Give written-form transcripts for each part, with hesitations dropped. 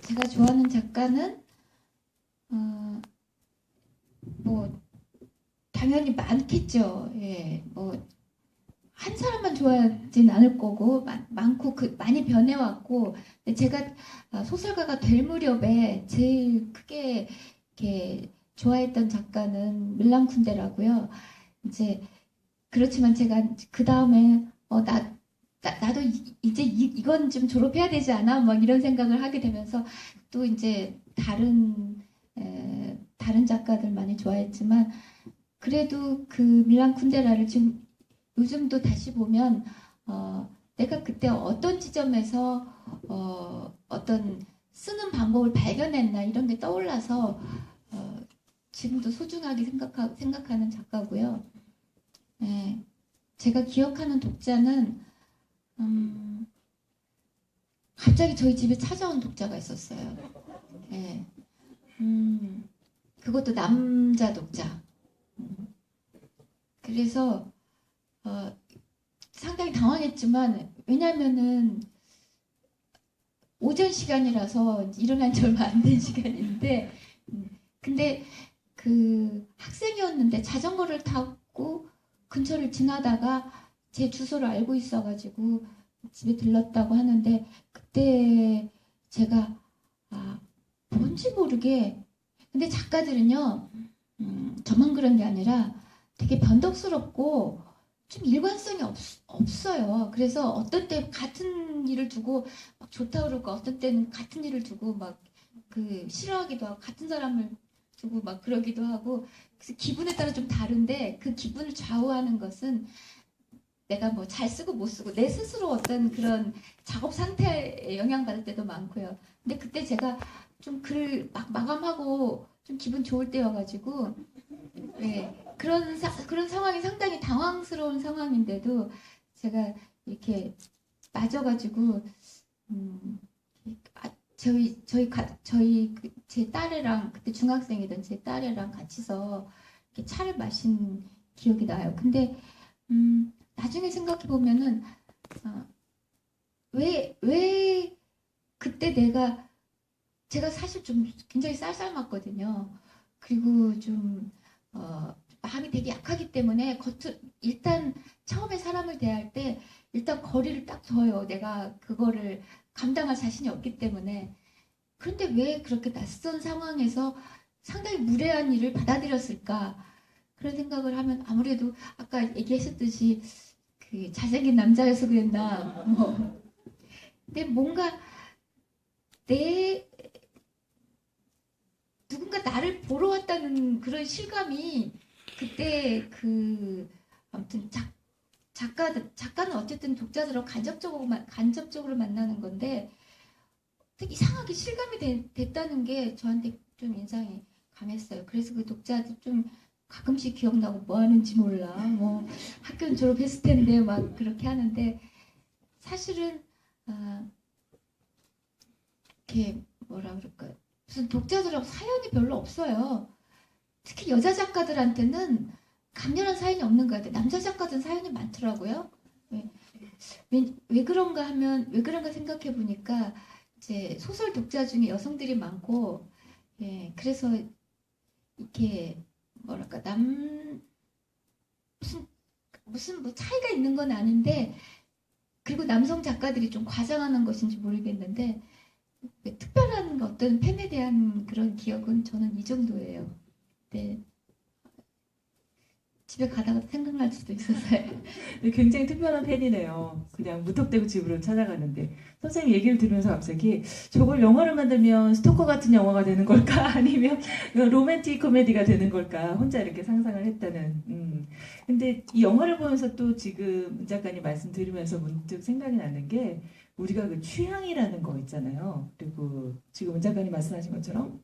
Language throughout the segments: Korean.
제가 좋아하는 작가는 뭐 당연히 많겠죠. 예, 뭐 한 사람만 좋아하진 않을 거고 많고 많이 변해왔고. 근데 제가 소설가가 될 무렵에 제일 크게 이렇게 좋아했던 작가는 밀란 쿤데라고요. 이제 그렇지만 제가 그 다음에 나도 이제 이건 좀 졸업해야 되지 않아? 막 이런 생각을 하게 되면서 또 이제 다른 작가들 많이 좋아했지만, 그래도 그 밀란 쿤데라를 지금 요즘도 다시 보면 내가 그때 어떤 지점에서 어떤 쓰는 방법을 발견했나 이런 게 떠올라서 지금도 소중하게 생각하는 작가고요. 네, 제가 기억하는 독자는 갑자기 저희 집에 찾아온 독자가 있었어요. 네, 그것도 남자 독자. 그래서 상당히 당황했지만, 왜냐면은 오전 시간이라서 일어난 지 얼마 안 된 시간인데, 근데 그 학생이었는데 자전거를 타고 근처를 지나다가 제 주소를 알고 있어가지고 집에 들렀다고 하는데, 그때 제가 뭔지 모르게, 근데 작가들은요, 저만 그런 게 아니라 되게 변덕스럽고 좀 일관성이 없어요. 그래서 어떤 때 같은 일을 두고 막 좋다 그러고, 어떤 때는 같은 일을 두고 막 그 싫어하기도 하고, 같은 사람을 두고 막 그러기도 하고. 그래서 기분에 따라 좀 다른데, 그 기분을 좌우하는 것은 내가 뭐 잘 쓰고 못 쓰고 내 스스로 어떤 그런 작업 상태에 영향받을 때도 많고요. 근데 그때 제가 좀 글 막 마감하고 좀 기분 좋을 때여가지고, 네, 그런 상황이 상당히 당황스러운 상황인데도 제가 이렇게 맞아가지고, 음, 제 딸애랑, 그때 중학생이던 제 딸애랑 같이서 이렇게 차를 마신 기억이 나요. 근데 나중에 생각해 보면은 왜 그때 제가 사실 좀 굉장히 쌀쌀맞거든요. 그리고 좀 마음이 되게 약하기 때문에 일단 처음에 사람을 대할 때 일단 거리를 딱 둬요. 내가 그거를 감당할 자신이 없기 때문에. 그런데 왜 그렇게 낯선 상황에서 상당히 무례한 일을 받아들였을까? 그런 생각을 하면 아무래도 아까 얘기하셨듯이 그 잘생긴 남자여서 그랬나 뭐. 근데 뭔가 내 누군가 나를 보러 왔다는 그런 실감이 그때 아무튼 작가는 어쨌든 독자들하고 간접적으로 만나는 건데, 되게 이상하게 실감이 됐다는 게 저한테 좀 인상이 강했어요. 그래서 그 독자들 좀 가끔씩 기억나고 뭐 하는지 몰라. 뭐 학교는 졸업했을 텐데 막 그렇게 하는데, 사실은 아, 이렇게 뭐라 그럴까요? 무슨 독자들하고 사연이 별로 없어요. 특히 여자 작가들한테는 강렬한 사연이 없는 것 같아요. 남자 작가들은 사연이 많더라고요. 왜, 왜 그런가 생각해 보니까 이제 소설 독자 중에 여성들이 많고, 예, 그래서 이렇게 뭐랄까 무슨 무슨 뭐 차이가 있는 건 아닌데, 그리고 남성 작가들이 좀 과장하는 것인지 모르겠는데, 특별한 어떤 팬에 대한 그런 기억은 저는 이 정도예요. 네, 집에 가다가 생각날 수도 있었어요. 네, 굉장히 특별한 팬이네요. 그냥 무턱대고 집으로 찾아가는데. 선생님 얘기를 들으면서 갑자기 저걸 영화를 만들면 스토커 같은 영화가 되는 걸까? 아니면 로맨틱 코미디가 되는 걸까? 혼자 이렇게 상상을 했다는. 근데 이 영화를 보면서 또 지금 문 작가님 말씀 들으면서 문득 생각이 나는 게, 우리가 그 취향이라는 거 있잖아요. 그리고 지금 문 작가님 말씀하신 것처럼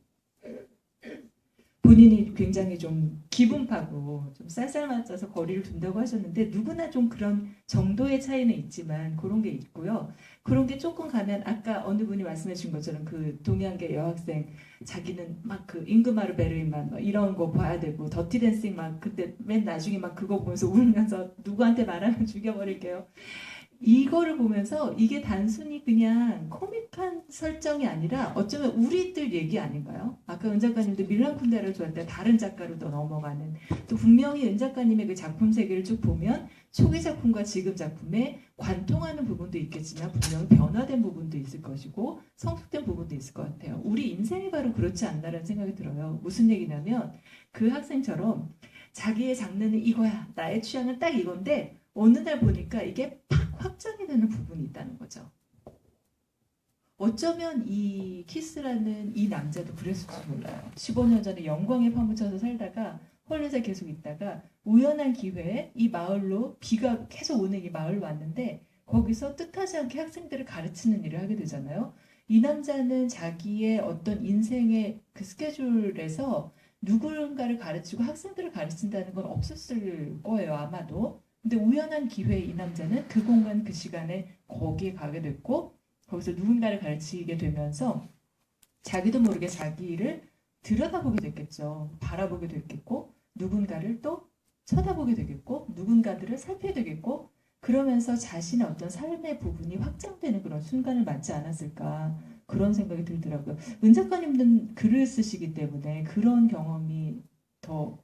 본인이 굉장히 좀 기분파고 좀 쌀쌀맞아서 거리를 둔다고 하셨는데, 누구나 좀 그런 정도의 차이는 있지만 그런 게 있고요. 그런 게 조금 가면 아까 어느 분이 말씀해 주신 것처럼 그 동양계 여학생, 자기는 막 그 잉그마르 베르인만 막 이런 거 봐야 되고, 더티 댄싱 막 그때 맨 나중에 막 그거 보면서 울면서 누구한테 말하면 죽여버릴게요. 이거를 보면서 이게 단순히 그냥 코믹한 설정이 아니라 어쩌면 우리들 얘기 아닌가요? 아까 은 작가님도 밀란 쿤데라를 좋아했는데 다른 작가로 또 넘어가는, 또 분명히 은 작가님의 그 작품 세계를 쭉 보면 초기 작품과 지금 작품에 관통하는 부분도 있겠지만 분명히 변화된 부분도 있을 것이고 성숙된 부분도 있을 것 같아요. 우리 인생이 바로 그렇지 않나라는 생각이 들어요. 무슨 얘기냐면 그 학생처럼 자기의 장르는 이거야, 나의 취향은 딱 이건데 어느 날 보니까 이게 팍 확정이 되는 부분이 있다는 거죠. 어쩌면 이 키스라는 이 남자도 그랬을지 몰라요. 15년 전에 영광에 파묻혀서 살다가 홀렛에 계속 있다가 우연한 기회에 이 마을로, 비가 계속 오는 이 마을로 왔는데 거기서 뜻하지 않게 학생들을 가르치는 일을 하게 되잖아요. 이 남자는 자기의 어떤 인생의 그 스케줄에서 누군가를 가르치고 학생들을 가르친다는 건 없었을 거예요, 아마도. 근데 우연한 기회에 이 남자는 그 공간 그 시간에 거기에 가게 됐고 거기서 누군가를 가르치게 되면서 자기도 모르게 자기를 들여다보게 됐겠죠. 바라보게 됐겠고 누군가를 또 쳐다보게 되겠고 누군가들을 살펴야 되겠고 그러면서 자신의 어떤 삶의 부분이 확장되는 그런 순간을 맞지 않았을까, 그런 생각이 들더라고요. 은 작가님은 글을 쓰시기 때문에 그런 경험이 더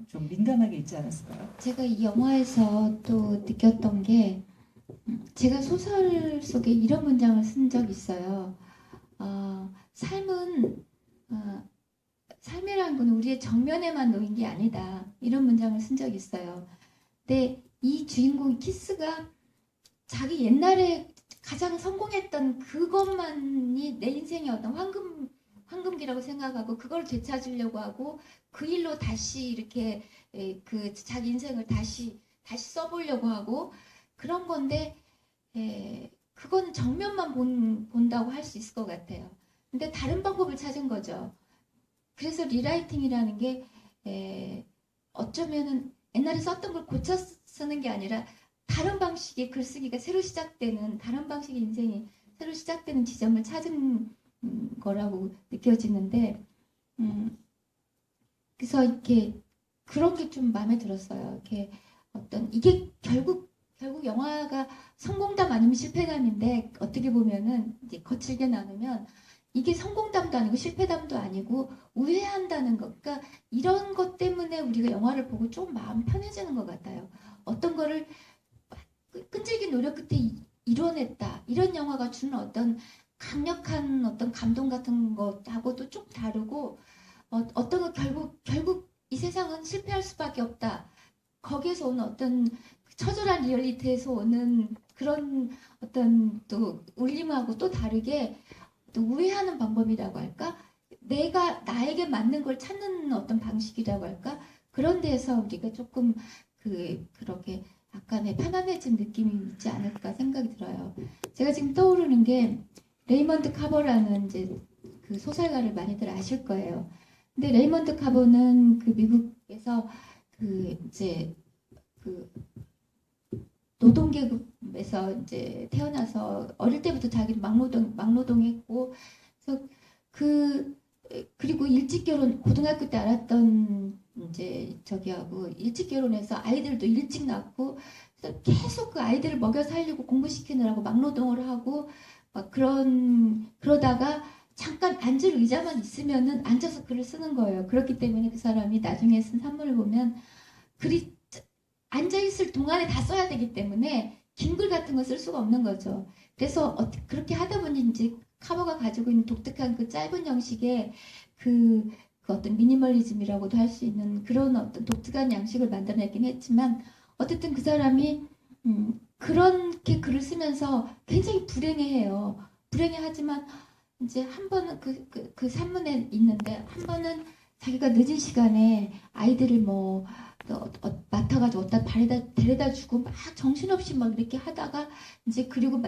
좀 민감하게 있지 않았을까요? 제가 이 영화에서 또 느꼈던 게 제가 소설 속에 이런 문장을 쓴 적이 있어요. 삶은 삶이라는 건 우리의 정면에만 놓인 게 아니다. 이런 문장을 쓴 적이 있어요. 근데 이 주인공 키스가 자기 옛날에 가장 성공했던 그것만이 내 인생의 어떤 황금기라고 생각하고 그걸 되찾으려고 하고 그 일로 다시 이렇게 그 자기 인생을 다시 써보려고 하고 그런 건데 그건 정면만 본다고 할 수 있을 것 같아요. 근데 다른 방법을 찾은 거죠. 그래서 리라이팅이라는 게 어쩌면은 옛날에 썼던 걸 고쳐 쓰는 게 아니라 다른 방식의 글쓰기가 새로 시작되는, 다른 방식의 인생이 새로 시작되는 지점을 찾은 거라고 느껴지는데 그래서 이렇게 그런 게 좀 마음에 들었어요. 이렇게 어떤 이게 결국 영화가 성공담 아니면 실패담인데 어떻게 보면은 이제 거칠게 나누면 이게 성공담도 아니고 실패담도 아니고 우회한다는 것. 그러니까 이런 것 때문에 우리가 영화를 보고 좀 마음 편해지는 것 같아요. 어떤 거를 끈질긴 노력 끝에 이뤄냈다. 이런 영화가 주는 어떤 강력한 어떤 감동 같은 것하고도 좀 다르고 어떤 거 결국 이 세상은 실패할 수밖에 없다. 거기에서 오는 어떤 처절한 리얼리티에서 오는 그런 어떤 또 울림하고 또 다르게 또 우회하는 방법이라고 할까? 내가 나에게 맞는 걸 찾는 어떤 방식이라고 할까? 그런 데서 우리가 조금 그렇게 약간의 편안해진 느낌이 있지 않을까 생각이 들어요. 제가 지금 떠오르는 게 레이먼드 카버라는 이제 그 소설가를 많이들 아실 거예요. 근데 레이먼드 카버는 그 미국에서 그 이제 그 노동계급에서 이제 태어나서 어릴 때부터 자기는 막노동했고 그래서 그리고 일찍 고등학교 때 알았던 이제 저기하고 일찍 결혼해서 아이들도 일찍 낳고 그래서 계속 그 아이들을 먹여 살리고 공부시키느라고 막노동을 하고 막 그러다가 잠깐 앉을 의자만 있으면은 앉아서 글을 쓰는 거예요. 그렇기 때문에 그 사람이 나중에 쓴 산문을 보면 글이 앉아있을 동안에 다 써야 되기 때문에 긴 글 같은 거 쓸 수가 없는 거죠. 그래서 그렇게 하다 보니 이제 카버가 가지고 있는 독특한 그 짧은 형식의 그 어떤 미니멀리즘이라고도 할 수 있는 그런 어떤 독특한 양식을 만들어내긴 했지만 어쨌든 그 사람이 그렇게 글을 쓰면서 굉장히 불행해해요. 불행해하지만 이제 한 번은 그 산문에 있는데 한 번은 자기가 늦은 시간에 아이들을 뭐 맡아가지고 어디다 데려다 주고 막 정신없이 막 이렇게 하다가 이제 그리고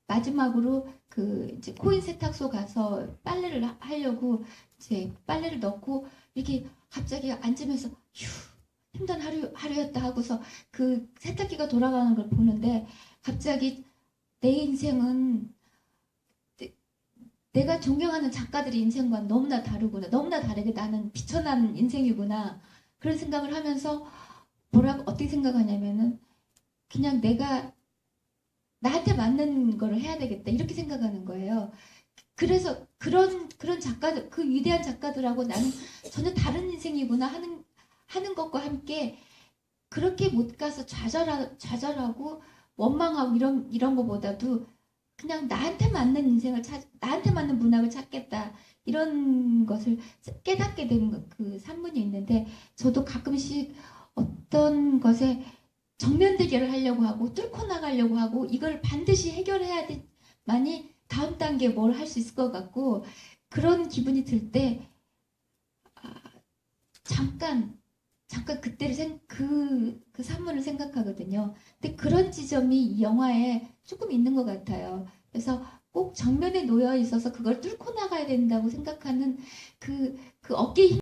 마지막으로 그 이제 코인 세탁소 가서 빨래를 하려고 이제 빨래를 넣고 이렇게 갑자기 앉으면서 휴 힘든 하루였다 하고서 그 세탁기가 돌아가는 걸 보는데 갑자기 내 인생은 내가 존경하는 작가들의 인생과 너무나 다르구나. 너무나 다르게 나는 비천한 인생이구나. 그런 생각을 하면서 어떻게 생각하냐면은 그냥 내가 나한테 맞는 거를 해야 되겠다 이렇게 생각하는 거예요. 그래서 그런 작가들, 그 위대한 작가들하고 나는 전혀 다른 인생이구나 하는 것과 함께 그렇게 못 가서 좌절하고 원망하고 이런 거보다도 그냥 나한테 맞는 나한테 맞는 문학을 찾겠다 이런 것을 깨닫게 된 그 산문이 있는데 저도 가끔씩 어떤 것에 정면 대결을 하려고 하고 뚫고 나가려고 하고 이걸 반드시 해결해야만이 다음 단계에 뭘 할 수 있을 것 같고 그런 기분이 들 때 잠깐 그때를 그 산문을 생각하거든요. 근데 그런 지점이 이 영화에 조금 있는 것 같아요. 그래서 꼭 정면에 놓여 있어서 그걸 뚫고 나가야 된다고 생각하는 그 어깨에